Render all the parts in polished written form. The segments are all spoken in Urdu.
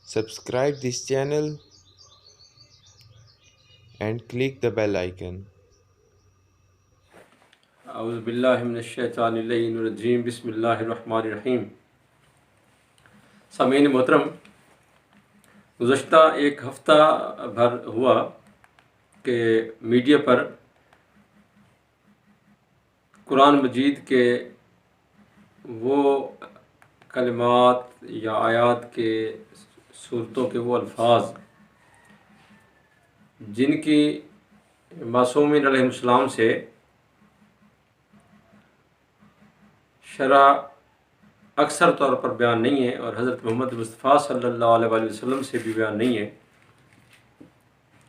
Subscribe this channel and click the bell icon. اعوذ باللہ من الشیطان اللعین الرجیم بسم اللہ الرحمن الرحیم۔ سامعین محترم، گزشتہ ایک ہفتہ بھر ہوا کہ میڈیا پر قرآن مجید کے وہ کلمات یا آیات کے صورتوں کے وہ الفاظ جن کی معصومین علیہ السلام سے شرح اکثر طور پر بیان نہیں ہے اور حضرت محمد مصطفیٰ صلی اللہ علیہ وآلہ وسلم سے بھی بیان نہیں ہے،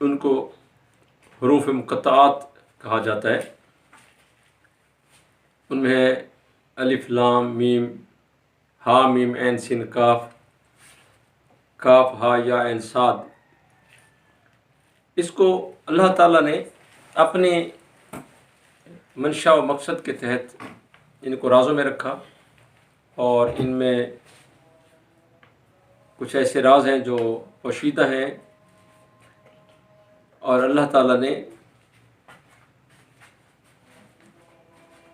ان کو حروف مقطعات کہا جاتا ہے۔ ان میں ہے الف لام میم، ہا میم عین سین کاف، کاف ہا یا عین صاد۔ اس کو اللہ تعالیٰ نے اپنے منشا و مقصد کے تحت ان کو رازوں میں رکھا، اور ان میں کچھ ایسے راز ہیں جو پوشیدہ ہیں، اور اللہ تعالیٰ نے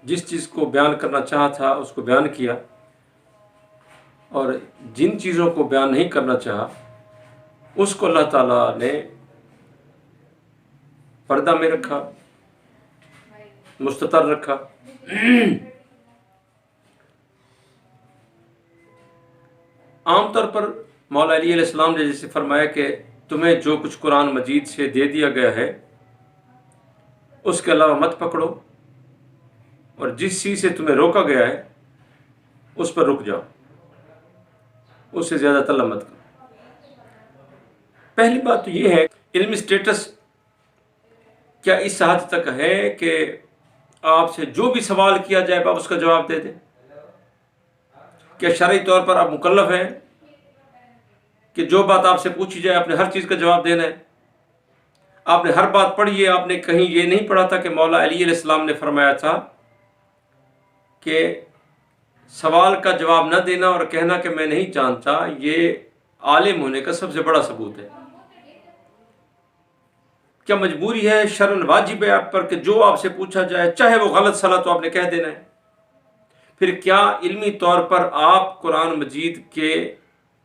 جس چیز کو بیان کرنا چاہا تھا اس کو بیان کیا، اور جن چیزوں کو بیان نہیں کرنا چاہا اس کو اللہ تعالیٰ نے پردہ میں رکھا، مستتر رکھا۔ عام طور پر مولا علی علیہ السلام نے جیسے فرمایا کہ تمہیں جو کچھ قرآن مجید سے دے دیا گیا ہے اس کے علاوہ مت پکڑو، اور جس چیز سے تمہیں روکا گیا ہے اس پر رک جاؤ، اس سے زیادہ طلب مت کرو۔ پہلی بات تو یہ ہے، علمی سٹیٹس کیا اس حد تک ہے کہ آپ سے جو بھی سوال کیا جائے آپ اس کا جواب دے دیں؟ کیا شرعی طور پر آپ مکلف ہیں کہ جو بات آپ سے پوچھی جائے آپ نے ہر چیز کا جواب دینا ہے؟ آپ نے ہر بات پڑھی ہے، آپ نے کہیں یہ نہیں پڑھا تھا کہ مولا علی علیہ السلام نے فرمایا تھا کہ سوال کا جواب نہ دینا اور کہنا کہ میں نہیں جانتا، یہ عالم ہونے کا سب سے بڑا ثبوت ہے۔ کیا مجبوری ہے، شرعاً واجب ہے آپ پر کہ جو آپ سے پوچھا جائے چاہے وہ غلط صلاح تو آپ نے کہہ دینا ہے؟ پھر کیا علمی طور پر آپ قرآن مجید کے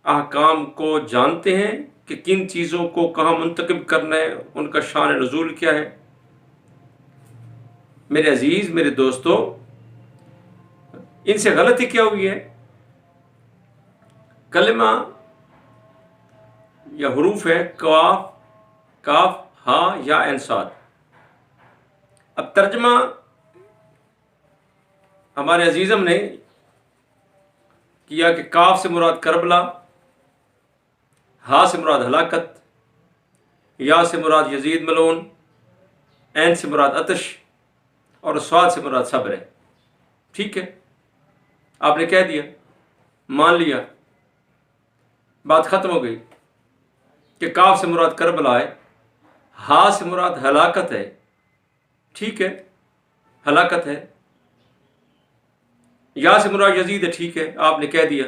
احکام کو جانتے ہیں کہ کن چیزوں کو کہاں منتخب کرنا ہے، ان کا شان نزول کیا ہے؟ میرے عزیز، میرے دوستو، ان سے غلطی کیا ہوئی ہے؟ کلمہ یا حروف ہے کاف ہا یا عین صاد۔ اب ترجمہ ہمارے عزیزم نے کیا کہ کاف سے مراد کربلا، ہا سے مراد ہلاکت، یا سے مراد یزید ملعون، عین سے مراد آتش، اور صاد سے مراد صبر ہے۔ ٹھیک ہے، آپ نے کہہ دیا، مان لیا، بات ختم ہو گئی کہ کاف سے مراد کربلا ہے، ہا سے مراد ہلاکت ہے۔ ٹھیک ہے، ہلاکت ہے۔ یا سے مراد یزید ہے، ٹھیک ہے، آپ نے کہہ دیا،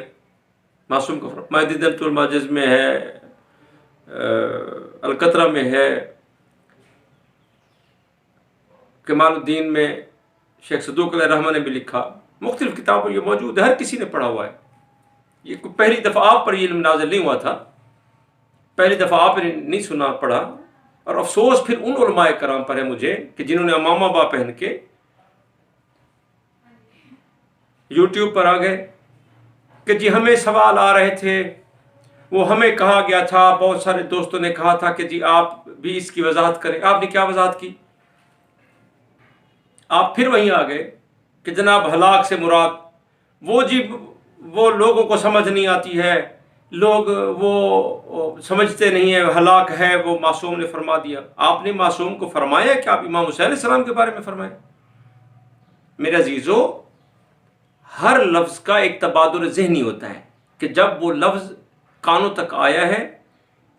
معصوم کا فرق مائدۃ المعجز میں ہے، القطرہ میں ہے، کمال الدین میں شیخ صدوق علیہ الرحمہ نے بھی لکھا، مختلف کتابوں یہ موجود ہے، ہر کسی نے پڑھا ہوا ہے۔ یہ کوئی پہلی دفعہ آپ پر یہ علم نازل نہیں ہوا تھا، پہلی دفعہ آپ نے نہیں سنا پڑھا، اور افسوس پھر ان علماء کرام پر ہے مجھے کہ جنہوں نے امامہ با پہن کے یوٹیوب پر آ گئے کہ جی ہمیں سوال آ رہے تھے، وہ ہمیں کہا گیا تھا، بہت سارے دوستوں نے کہا تھا کہ جی آپ بھی اس کی وضاحت کریں۔ آپ نے کیا وضاحت کی؟ آپ پھر وہیں آ گئے کہ جناب ہلاک سے مراد وہ لوگوں کو سمجھ نہیں آتی ہے، لوگ وہ سمجھتے نہیں ہیں، ہلاک ہے وہ معصوم نے فرما دیا۔ آپ نے معصوم کو فرمایا کہ آپ امام حسین علیہ السلام کے بارے میں فرمائیں؟ میرے عزیزو، ہر لفظ کا ایک تبادل ذہنی ہوتا ہے کہ جب وہ لفظ کانوں تک آیا ہے،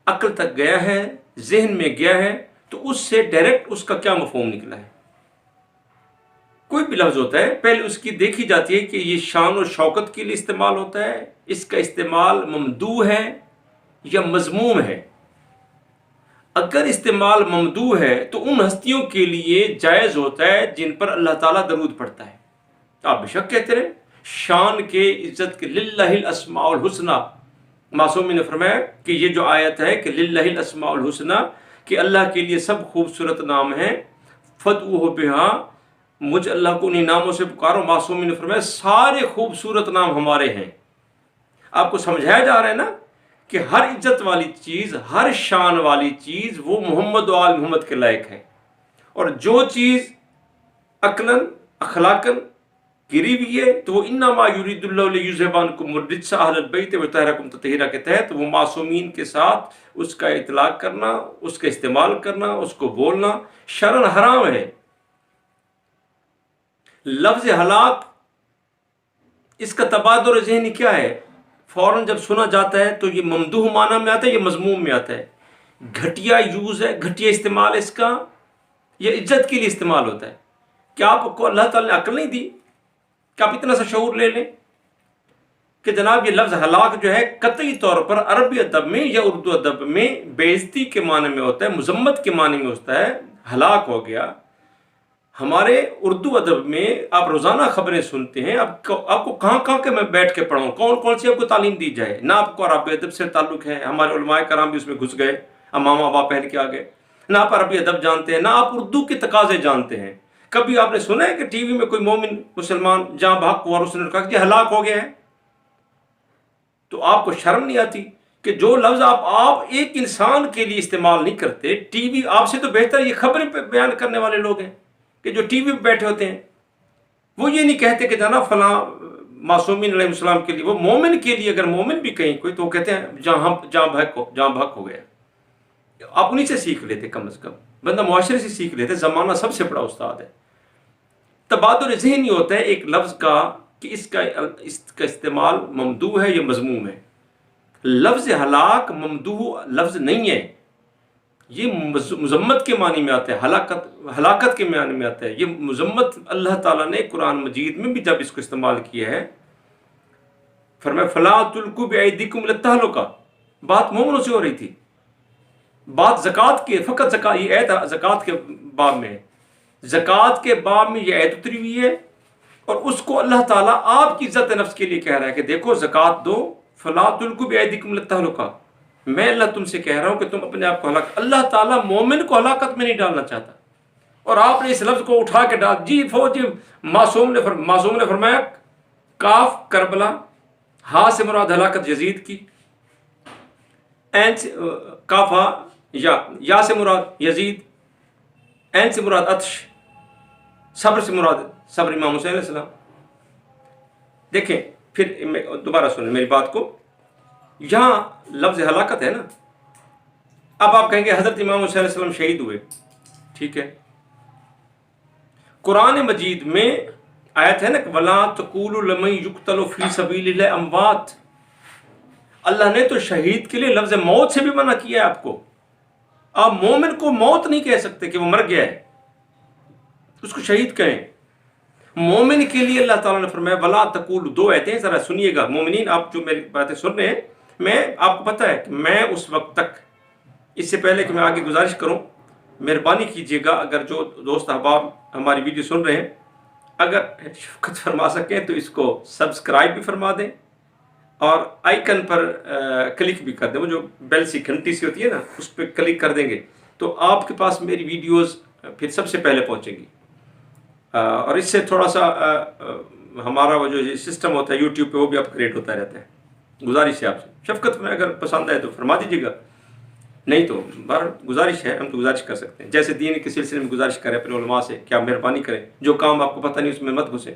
عقل تک گیا ہے، ذہن میں گیا ہے، تو اس سے ڈائریکٹ اس کا کیا مفہوم نکلا ہے۔ کوئی بھی لفظ ہوتا ہے پہلے اس کی دیکھی جاتی ہے کہ یہ شان و شوکت کے لیے استعمال ہوتا ہے، اس کا استعمال ممدوح ہے یا مذموم ہے؟ اگر استعمال ممدوح ہے تو ان ہستیوں کے لیے جائز ہوتا ہے جن پر اللہ تعالیٰ درود پڑھتا ہے۔ آپ بے شک کہتے رہے شان کے عزت کے للہ الاسماء الحسنی، معصومی نے فرمایا کہ یہ جو آیت ہے کہ للہ الاسماء الحسنی، کہ اللہ کے لیے سب خوبصورت نام ہیں، فدعوہ بہا، مجھ اللہ کو انہیں ناموں سے پکارو۔ معصومی نے فرمایا سارے خوبصورت نام ہمارے ہیں۔ آپ کو سمجھایا جا رہا ہے نا کہ ہر عزت والی چیز، ہر شان والی چیز وہ محمد و آل محمد کے لائق ہے، اور جو چیز عقلاً اخلاقاً گری ہوئی ہے تو وہ انما یرید اللہ لیذھب عنکم الرجس اہل البیت ویطہرکم تطہیرا کے تحت وہ معصومین کے ساتھ اس کا اطلاق کرنا، اس کا استعمال کرنا، اس کو بولنا شرعاً حرام ہے۔ لفظ ہلاک، اس کا تبادر ذہنی کیا ہے؟ فوراً جب سنا جاتا ہے تو یہ ممدوح معنی میں آتا ہے، یہ مذموم میں آتا ہے۔ گھٹیا یوز ہے، گھٹیا استعمال اس کا، یہ عزت کے لیے استعمال ہوتا ہے۔ کیا آپ کو اللہ تعالیٰ نے عقل نہیں دی کہ آپ اتنا سا شعور لے لیں کہ جناب یہ لفظ ہلاک جو ہے قطعی طور پر عربی ادب میں یا اردو ادب میں بے عزتی کے معنی میں ہوتا ہے، مذمت کے معنی میں ہوتا ہے، ہلاک ہو گیا۔ ہمارے اردو ادب میں آپ روزانہ خبریں سنتے ہیں، آپ کو کہاں کہاں کے میں بیٹھ کے پڑھوں، کون سی آپ کو تعلیم دی جائے؟ نہ آپ کو عربی ادب سے تعلق ہے، ہمارے علماء کرام بھی اس میں گھس گئے، امام آبا پہن کے آ گئے، نہ آپ عربی ادب جانتے ہیں، نہ آپ اردو کے تقاضے جانتے ہیں۔ کبھی آپ نے سنا ہے کہ ٹی وی میں کوئی مومن مسلمان جہاں بحق ہوا اور اس نے کہا کہ یہ ہلاک ہو گیا ہے؟ تو آپ کو شرم نہیں آتی کہ جو لفظ آپ ایک انسان کے لیے استعمال نہیں کرتے، ٹی وی آپ سے تو بہتر یہ خبریں بیان کرنے والے لوگ ہیں کہ جو ٹی وی پہ بیٹھے ہوتے ہیں، وہ یہ نہیں کہتے کہ جناب فلاں معصومین علیہ السلام کے لیے، وہ مومن کے لیے اگر مومن بھی کہیں کوئی تو وہ کہتے ہیں جہاں بحق ہو گیا۔ آپ انہیں سے سیکھ لیتے، کم از کم بندہ معاشرے سے سیکھ لیتے، زمانہ سب سے بڑا استاد ہے۔ تبادل ذہنی ہوتا ہے ایک لفظ کا کہ اس کا استعمال ممدوح ہے یا مذموم ہے۔ لفظ ہلاک ممدوح لفظ نہیں ہے، یہ مذمت کے معنی میں آتا ہے، ہلاکت کے معنی میں آتا ہے۔ یہ مذمت اللہ تعالیٰ نے قرآن مجید میں بھی جب اس کو استعمال کیا ہے، فرمایا فَلَا تُلْقُوا بِأَيْدِيكُمْ إِلَى التَّهْلُكَةِ، بات مومنوں سے ہو رہی تھی، بات زکوٰۃ کے، فقط زکوٰۃ، یہ آیت زکوٰۃ کے باب میں ہے، زکوٰۃ کے باب میں یہ آیت اتری ہوئی ہے، اور اس کو اللہ تعالیٰ آپ کی عزت نفس کے لیے کہہ رہا ہے کہ دیکھو زکوٰۃ دو، فَلَا تُلْقُوا بِأَيْدِيكُمْ إِلَى التَّهْلُكَةِ، میں اللہ تم سے کہہ رہا ہوں کہ تم اپنے آپ کو ہلاک، اللہ تعالیٰ مومن کو ہلاکت میں نہیں ڈالنا چاہتا، اور آپ نے اس لفظ کو اٹھا کے ڈال جی فوج۔ معصوم نے فرمایا کاف کربلا، ہا سے مراد ہلاکت یزید کی، این سے کاف ہا، یا سے مراد یزید، این سے مراد عطش، صبر سے مراد صبر امام حسین علیہ السلام۔ دیکھیں پھر دوبارہ سنیں میری بات کو، یہاں لفظ ہلاکت ہے نا، اب آپ کہیں گے حضرت امام حسین علیہ السلام شہید ہوئے، ٹھیک ہے، قرآن مجید میں آیت ہے نا کہ وَلَا تَقُولُوا لِمَن يُقْتَلُ فِي سَبِيلِ اللَّهِ أَمْوَاتٌ، اللہ نے تو شہید کے لیے لفظ موت سے بھی منع کیا ہے آپ کو۔ آپ مومن کو موت نہیں کہہ سکتے کہ وہ مر گیا ہے، اس کو شہید کہیں۔ مومن کے لیے اللہ تعالیٰ نے فرمایا وَلَا تَقُولُوا، دو آیتیں ذرا سنیے گا مومنین، آپ جو میری باتیں سن رہے ہیں، میں آپ کو پتہ ہے کہ میں اس وقت تک، اس سے پہلے کہ میں آگے گزارش کروں، مہربانی کیجیے گا اگر جو دوست احباب ہماری ویڈیو سن رہے ہیں، اگر شفقت فرما سکیں تو اس کو سبسکرائب بھی فرما دیں اور آئیکن پر کلک بھی کر دیں، وہ جو بیل سی گھنٹی سی ہوتی ہے نا، اس پہ کلک کر دیں گے تو آپ کے پاس میری ویڈیوز پھر سب سے پہلے پہنچیں گی، اور اس سے تھوڑا سا ہمارا وہ جو سسٹم ہوتا ہے یوٹیوب پہ وہ بھی اپ گریڈ ہوتا رہتا ہے۔ گزارش ہے آپ سے، شفقت میں اگر پسند آئے تو فرما دیجیے گا، نہیں تو بہر گزارش ہے، ہم تو گزارش کر سکتے ہیں، جیسے دین کے سلسلے میں گزارش کریں اپنے علماء سے کہ آپ مہربانی کریں، جو کام آپ کو پتہ نہیں اس میں مت گھسیں۔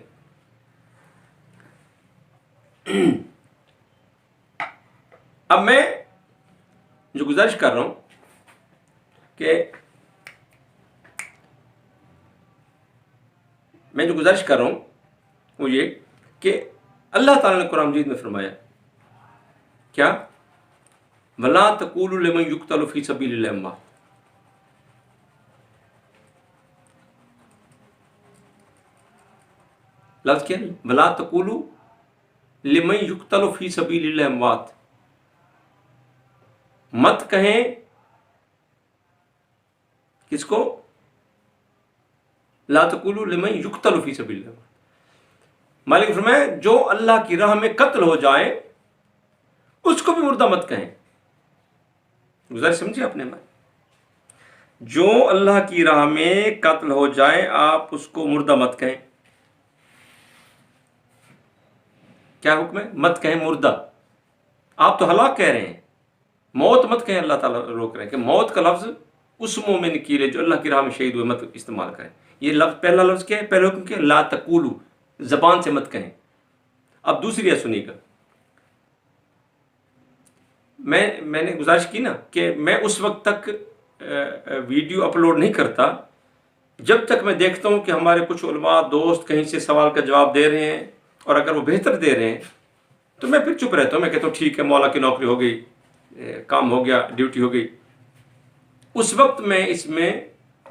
اب میں جو گزارش کر رہا ہوں وہ یہ کہ اللہ تعالیٰ نے قرآن مجید میں فرمایا کیا؟ وَلَا تَقُولُوا لِمَن يُقْتَلُ فِي سَبِيلِ اللَّهِ أَمْوَاتٌ، لفظ کیا ہے؟ وَلَا تَقُولُوا لِمَن يُقْتَلُ فِي سَبِيلِ اللَّهِ أَمْوَاتٌ، مت کہیں کس کو؟ لا تقولوا لمن یقتل فی سبیل اللہ. مالک فرمائے جو اللہ کی راہ میں قتل ہو جائے اس کو بھی مردہ مت کہیں. گزارش سمجھے آپ نے؟ جو اللہ کی راہ میں قتل ہو جائے آپ اس کو مردہ مت کہیں. کیا حکم ہے؟ مت کہیں مردہ. آپ تو ہلاک کہہ رہے ہیں، موت مت کہیں. اللہ تعالیٰ روک رہے ہیں کہ موت کا لفظ اس مومن کے لیے جو اللہ کی راہ میں شہید ہوئے مت استعمال کریں. یہ لفظ پہلا لفظ کیا ہے؟ پہلا حکم کیا ہے؟ لا تقولو، زبان سے مت کہیں. اب دوسری ہے، سنیے گا. میں نے گزارش کی نا کہ میں اس وقت تک ویڈیو اپلوڈ نہیں کرتا جب تک میں دیکھتا ہوں کہ ہمارے کچھ علماء دوست کہیں سے سوال کا جواب دے رہے ہیں، اور اگر وہ بہتر دے رہے ہیں تو میں پھر چپ رہتا ہوں. میں کہتا ہوں ٹھیک ہے، مولا کی نوکری ہو گئی، کام ہو گیا، ڈیوٹی ہو گئی. اس وقت میں اس میں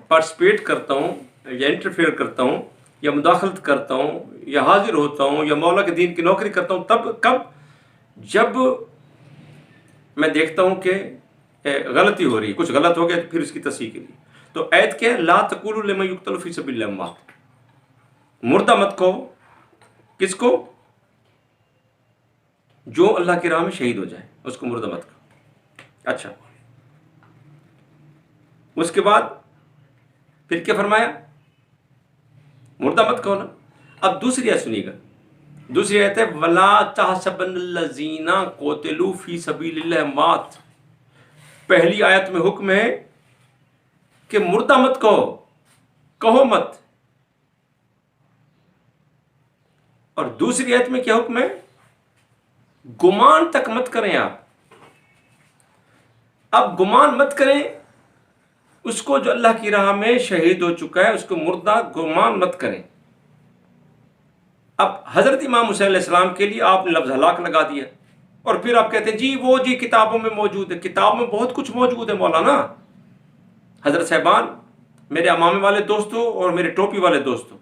پارٹیسپیٹ کرتا ہوں یا انٹرفیئر کرتا ہوں یا مداخلت کرتا ہوں یا حاضر ہوتا ہوں یا مولا کے دین کی نوکری کرتا ہوں تب کب؟ جب میں دیکھتا ہوں کہ غلطی ہو رہی ہے، کچھ غلط ہو گیا تو پھر اس کی تصحیح کے لیے. تو آیت کیا ہے؟ لا تقولوا لمن یقتل فی سبیل اللہ اموات. مردہ مت کہو کس کو؟ جو اللہ کی راہ میں شہید ہو جائے اس کو مردہ مت کہو. اچھا، اس کے بعد پھر کیا فرمایا؟ مردہ مت کہو نا. اب دوسری آیت سنیے گا. دوسری آیت ہے وَلَا تَحْسَبَنَّ الَّذِينَ قُتِلُوا فِي سَبِيلِ اللَّهِ أَمْوَاتٌ. پہلی آیت میں حکم ہے کہ مردہ مت کہو مت. اور دوسری آیت میں کیا حکم ہے؟ گمان تک مت کریں آپ. اب گمان مت کریں اس کو جو اللہ کی راہ میں شہید ہو چکا ہے، اس کو مردہ گمان مت کریں. اب حضرت امام حسین علیہ السلام کے لیے آپ نے لفظ ہلاک لگا دیا، اور پھر آپ کہتے ہیں جی کتابوں میں موجود ہے. کتاب میں بہت کچھ موجود ہے مولانا. حضرت صاحبان، میرے امامے والے دوستوں اور میرے ٹوپی والے دوستوں،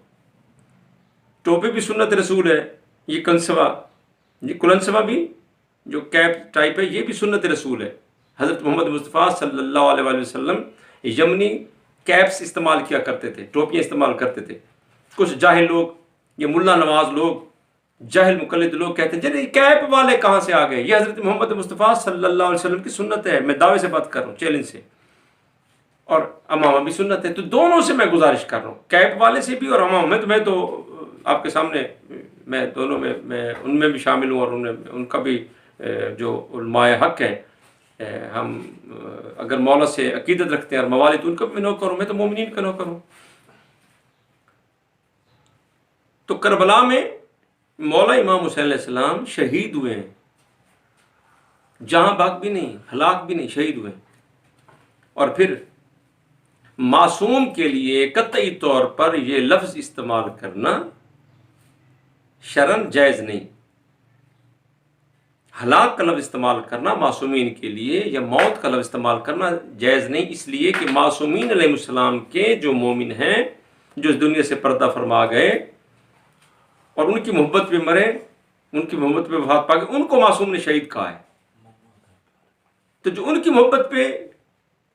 ٹوپی بھی سنت رسول ہے. یہ کلنسوا بھی جو کیپ ٹائپ ہے یہ بھی سنت رسول ہے. حضرت محمد مصطفیٰ صلی اللہ علیہ وآلہ وسلم یمنی کیپس استعمال کیا کرتے تھے، ٹوپیاں استعمال کرتے تھے. کچھ جاہل لوگ، یہ ملا نواز لوگ، جاہل مقلد لوگ کہتے ہیں جی کیپ والے کہاں سے آ گئے؟ یہ حضرت محمد مصطفیٰ صلی اللہ علیہ وسلم کی سنت ہے. میں دعوے سے بات کر رہا ہوں، چیلنج سے. اور امامہ بھی سنت ہے. تو دونوں سے میں گزارش کر رہا ہوں، کیپ والے سے بھی اور امامہ میں تو آپ کے سامنے میں دونوں میں ان میں بھی شامل ہوں، اور ان کا بھی جو علماء حق ہیں. ہم اگر مولا سے عقیدت رکھتے ہیں اور موالد ان کا بھی نوکر ہوں، میں تو مومنین کا نوکر ہوں. تو کربلا میں مولا امام حسین علیہ السلام شہید ہوئے ہیں، جہاں باغ بھی نہیں، ہلاک بھی نہیں، شہید ہوئے ہیں. اور پھر معصوم کے لیے قطعی طور پر یہ لفظ استعمال کرنا شرعاً جائز نہیں. ہلاک کا لفظ استعمال کرنا معصومین کے لیے یا موت کا لفظ استعمال کرنا جائز نہیں، اس لیے کہ معصومین علیہ السلام کے جو مومن ہیں، جو اس دنیا سے پردہ فرما گئے اور ان کی محبت پہ مرے، ان کی محبت پہ وفات پا گئے، ان کو معصوم نے شہید کہا ہے. تو جو ان کی محبت پہ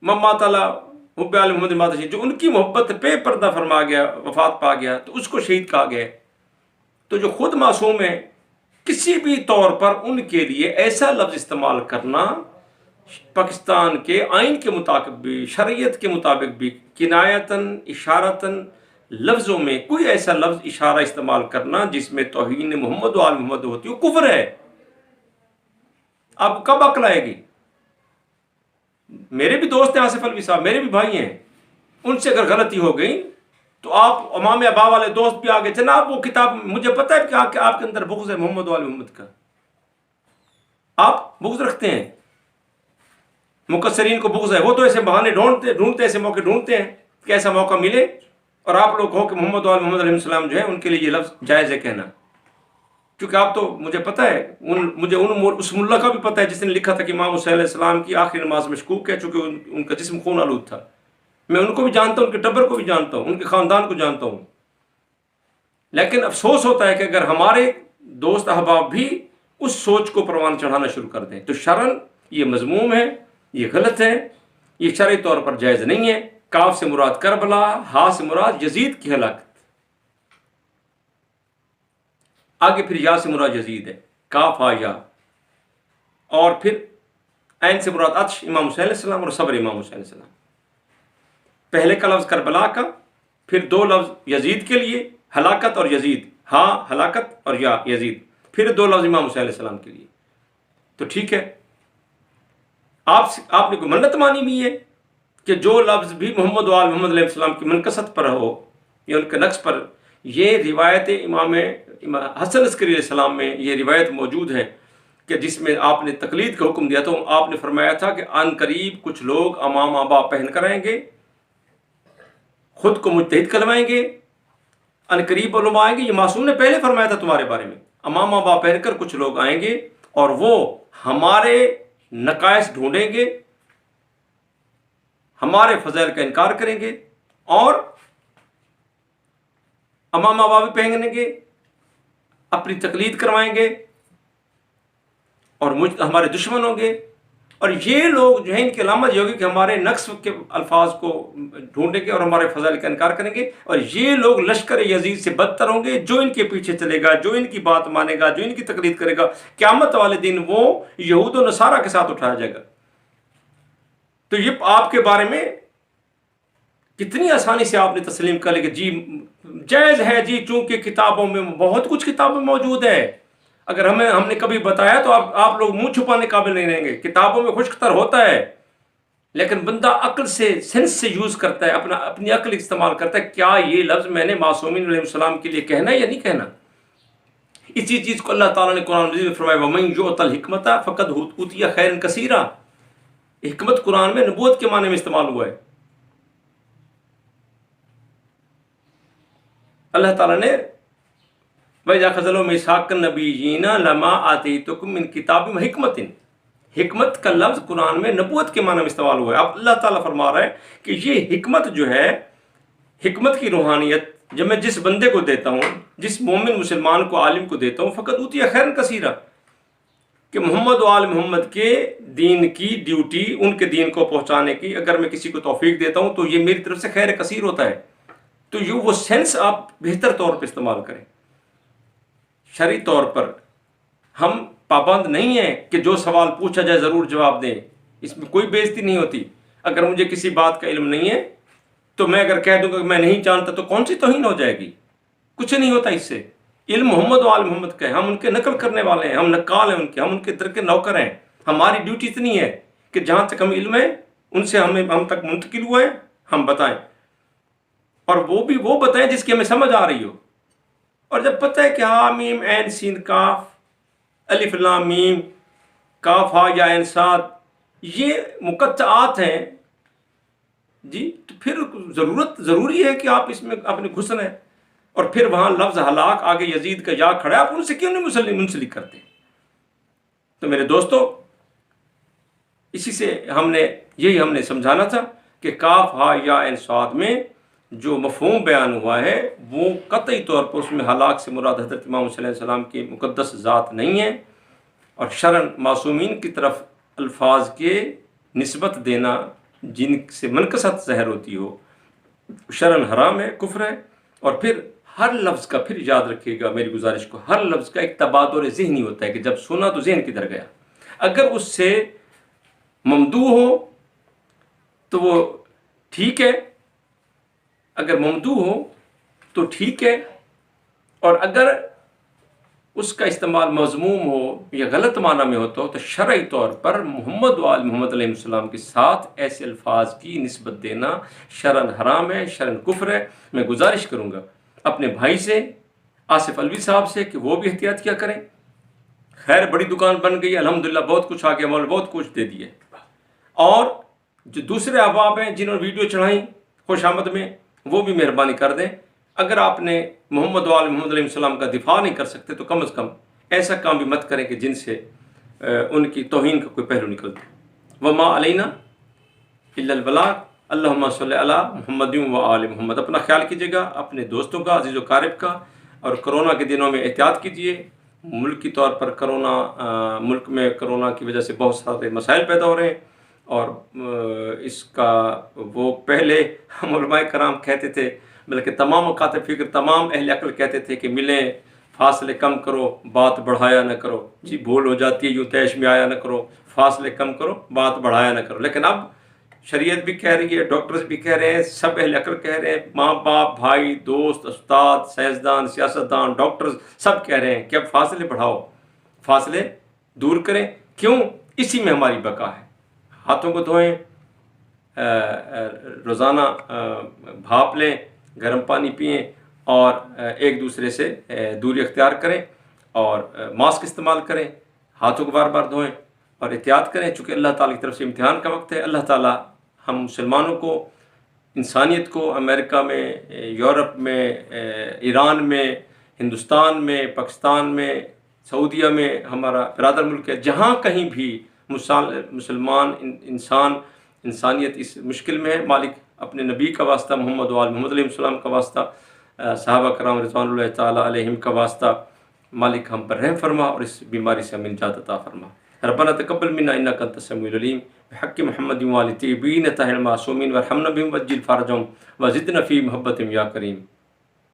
مما تعالیٰ حب علی محمد مات شہید، جو ان کی محبت پہ پردہ فرما گیا، وفات پا گیا، تو اس کو شہید کہا گیا. تو جو خود معصوم ہے، کسی بھی طور پر ان کے لیے ایسا لفظ استعمال کرنا پاکستان کے آئین کے مطابق بھی، شریعت کے مطابق بھی، کنایتاً اشارتاً لفظوں میں کوئی ایسا لفظ اشارہ استعمال کرنا جس میں توہین محمد و آل محمد ہوتی ہے، وہ کفر ہے. اب کب عقل آئے گی؟ میرے بھی دوست ہیں آصف الوی صاحب، میرے بھی بھائی ہیں، ان سے اگر غلطی ہو گئی تو آپ امام ابا والے دوست بھی آگے جناب وہ کتاب، مجھے پتہ ہے کہ آپ کے اندر بغض ہے محمد و آل محمد کا، آپ بغض رکھتے ہیں، مقصرین کو بغض ہے. وہ تو ایسے بہانے ڈھونڈتے ایسے موقع ڈھونڈتے ہیں کہ ایسا موقع ملے اور آپ لوگ کہو کہ محمد و آل محمد علیہ السلام جو ہے ان کے لیے یہ لفظ جائز ہے کہنا. کیونکہ آپ تو مجھے پتہ ہے، مجھے اس ملا کا بھی پتہ ہے جس نے لکھا تھا کہ امام حسین علیہ السلام کی آخری نماز مشکوک ہے، چونکہ ان کا جسم خون آلود تھا. میں ان کو بھی جانتا ہوں، ان کے ٹبر کو بھی جانتا ہوں، ان کے خاندان کو جانتا ہوں. لیکن افسوس ہوتا ہے کہ اگر ہمارے دوست احباب بھی اس سوچ کو پروان چڑھانا شروع کر دیں تو شرعاً یہ مذموم ہے یہ غلط ہے، یہ شرعی طور پر جائز نہیں ہے۔ کاف سے مراد کربلا، ہا سے مراد یزید کی ہلاکت، آگے پھر یا سے مراد یزید ہے، کاف ہا یا، اور پھر عین سے مراد عطش امام حسین علیہ السلام اور صبر امام حسین علیہ السلام۔ پہلے کا لفظ کربلا کا، پھر دو لفظ یزید کے لیے، ہلاکت اور یزید، ہاں ہلاکت اور یا یزید، پھر دو لفظ امام حسین علیہ السلام کے لیے۔ تو ٹھیک ہے، آپ نے کوئی منت مانی بھی ہے کہ جو لفظ بھی محمد و آل محمد علیہ السلام کی منقصت پر ہو یا ان کے نقص پر، یہ روایت امام حسن عسکری علیہ السلام میں یہ روایت موجود ہے کہ جس میں آپ نے تقلید کا حکم دیا، تو آپ نے فرمایا تھا کہ عن قریب کچھ لوگ امام آبا پہن کر آئیں گے، خود کو مجتہد کروائیں گے، عن قریب علماء آئیں گے۔ یہ معصوم نے پہلے فرمایا تھا تمہارے بارے میں، امام آبا پہن کر کچھ لوگ آئیں گے اور وہ ہمارے نقائص ڈھونڈیں گے، ہمارے فضائل کا انکار کریں گے، اور امام آبا بھی پہنیں گے، اپنی تقلید کروائیں گے، اور ہمارے دشمن ہوں گے۔ اور یہ لوگ جو ہیں ان کی علامت یہ ہوگی کہ ہمارے نقص کے الفاظ کو ڈھونڈیں گے اور ہمارے فضائل کا انکار کریں گے، اور یہ لوگ لشکر یزید سے بدتر ہوں گے۔ جو ان کے پیچھے چلے گا، جو ان کی بات مانے گا، جو ان کی تقلید کرے گا، قیامت والے دن وہ یہود و نصارہ کے ساتھ اٹھایا جائے گا۔ تو یہ آپ کے بارے میں کتنی آسانی سے آپ نے تسلیم کر لی کہ جی جائز ہے، جی چونکہ کتابوں میں بہت کچھ کتابوں میں موجود ہے۔ اگر ہم نے کبھی بتایا تو آپ لوگ منہ چھپانے قابل نہیں رہیں گے۔ کتابوں میں خشک تر ہوتا ہے، لیکن بندہ عقل سے، سینس سے یوز کرتا ہے، اپنی عقل استعمال کرتا ہے، کیا یہ لفظ میں نے معصومین علیہ السلام کے لیے کہنا ہے یا نہیں کہنا۔ اسی چیز کو اللہ تعالیٰ نے قرآن مجید میں فرمایا وَمَن یُؤْتَ الْحِکْمَةَ فَقَدْ أُوتِیَ خَیْرًا کَثِیرًا۔ حکمت قرآن میں نبوت کے معنی میں استعمال ہوا ہے۔ اللہ تعالیٰ نے وَإِذَا أَخَذَ اللَّهُ مِيثَاقَ النَّبِيِّينَ لَمَا آتَيْتُكُم مِّن کِتَابٍ وَحِکْمَةٍ۔ حکمت کا لفظ قرآن میں نبوت کے معنی میں استعمال ہوا ہے۔ اب اللہ تعالیٰ فرما رہا ہے کہ یہ حکمت جو ہے، حکمت کی روحانیت جب میں جس بندے کو دیتا ہوں، جس مومن مسلمان کو، عالم کو دیتا ہوں، فقط أُوتِیَ خَیْرًا کَثِیرًا، کہ محمد و آل محمد کے دین کی ڈیوٹی، ان کے دین کو پہنچانے کی اگر میں کسی کو توفیق دیتا ہوں تو یہ میری طرف سے خیر کثیر ہوتا ہے۔ تو یہ وہ سینس آپ بہتر طور پہ استعمال کریں۔ شرعی طور پر ہم پابند نہیں ہیں کہ جو سوال پوچھا جائے ضرور جواب دیں، اس میں کوئی بے عزتی نہیں ہوتی۔ اگر مجھے کسی بات کا علم نہیں ہے تو میں اگر کہہ دوں گا کہ میں نہیں جانتا تو کون سی توہین ہو جائے گی؟ کچھ نہیں ہوتا اس سے۔ علم محمد و آل محمد کا ہے، ہم ان کے نقل کرنے والے ہیں، ہم نقال ہیں ان کے، ہم ان کے در کے نوکر ہیں۔ ہماری ڈیوٹی اتنی ہے کہ جہاں تک ہم علم ہے ان سے ہم تک منتقل ہوئے ہیں، ہم بتائیں، اور وہ بھی وہ بتائیں جس کی ہمیں سمجھ آ رہی ہو۔ اور جب پتہ ہے کہ ہا میم عین سین کاف، الف لام میم، کاف ہا یا عین صاد، یہ مقطعات ہیں جی، تو پھر ضروری ہے کہ آپ اس میں اپنے گھسن ہے، اور پھر وہاں لفظ ہلاک آگے یزید کا یا کھڑا ہے، آپ ان سے کیوں نہیں منسلک کرتے؟ تو میرے دوستو، اسی سے ہم نے سمجھانا تھا کہ کاف ہا یا عین صاد میں جو مفہوم بیان ہوا ہے وہ قطعی طور پر اس میں ہلاک سے مراد حضرت امام حسین علیہ السلام کی مقدس ذات نہیں ہے، اور شرعاً معصومین کی طرف الفاظ کے نسبت دینا جن سے منقصت ظاہر ہوتی ہو شرعاً حرام ہے، کفر ہے۔ اور پھر ہر لفظ کا، پھر یاد رکھیے گا میری گزارش کو، ہر لفظ کا ایک تبادر ذہنی ہوتا ہے کہ جب سنا تو ذہن کدھر گیا۔ اگر اس سے ممدوح ہو تو وہ ٹھیک ہے، اگر ممدوح ہو تو ٹھیک ہے، اور اگر اس کا استعمال مذموم ہو یا غلط معنی میں ہوتا ہو تو شرعی طور پر محمد و آل محمد علیہ السلام کے ساتھ ایسے الفاظ کی نسبت دینا شرعاً حرام ہے، شرعاً کفر ہے۔ میں گزارش کروں گا اپنے بھائی سے، آصف الوی صاحب سے، کہ وہ بھی احتیاط کیا کریں۔ خیر بڑی دکان بن گئی، الحمدللہ بہت کچھ آ گیا، مولا بہت کچھ دے دیے۔ اور جو دوسرے احباب ہیں جنہوں نے ویڈیو چڑھائیں خوش آمد میں، وہ بھی مہربانی کر دیں۔ اگر آپ نے محمد و آل محمد علیہ السلام کا دفاع نہیں کر سکتے تو کم از کم ایسا کام بھی مت کریں کہ جن سے ان کی توہین کا کوئی پہلو نکلتے۔ وما علینا الا البلاغ، اللہم صلی علی محمد و آل محمد۔ اپنا خیال کیجیے گا، اپنے دوستوں کا، عزیز و قارب کا، اور کرونا کے دنوں میں احتیاط کیجیے۔ ملکی طور پر ملک میں کرونا کی وجہ سے بہت سارے مسائل پیدا ہو رہے ہیں، اور اس کا وہ پہلے ہم علماء کرام کہتے تھے، بلکہ تمام مکاتب فکر، تمام اہل عقل کہتے تھے کہ ملیں، فاصلے کم کرو، بات بڑھایا نہ کرو، جی بھول ہو جاتی ہے یوں تیش میں آیا نہ کرو، فاصلے کم کرو، بات بڑھایا نہ کرو۔ لیکن اب شریعت بھی کہہ رہی ہے، ڈاکٹرز بھی کہہ رہے ہیں، سب اہل عقل کہہ رہے ہیں، ماں باپ، بھائی، دوست، استاد، سائنسدان، سیاستدان، ڈاکٹرز سب کہہ رہے ہیں کہ اب فاصلے بڑھاؤ، فاصلے دور کریں۔ کیوں؟ اسی میں ہماری بقا ہے۔ ہاتھوں کو دھوئیں، روزانہ بھاپ لیں، گرم پانی پئیں، اور ایک دوسرے سے دوری اختیار کریں، اور ماسک استعمال کریں، ہاتھوں کو بار بار دھوئیں اور احتیاط کریں، چونکہ اللہ تعالیٰ کی طرف سے امتحان کا وقت ہے۔ اللہ تعالیٰ ہم مسلمانوں کو، انسانیت کو، امریکہ میں، یورپ میں، ایران میں، ہندوستان میں، پاکستان میں، سعودیہ میں، ہمارا برادر ملک ہے، جہاں کہیں بھی مسلمان انسانیت اس مشکل میں ہے، مالک اپنے نبی کا واسطہ، محمد وآل محمد علیہ السلام کا واسطہ، صحابہ کرام رضوان اللہ تعالیٰ علیہم کا واسطہ، مالک ہم پر رحم فرما اور اس بیماری سے ہمیں نجات عطا فرما۔ ربنا تقبل منا انك انت السميع العليم بحق محمد وآل الطيبين الطاهرين المعصومين وارحمنا بهم وجل فرجهم وزدنا في محبتهم يا كريم۔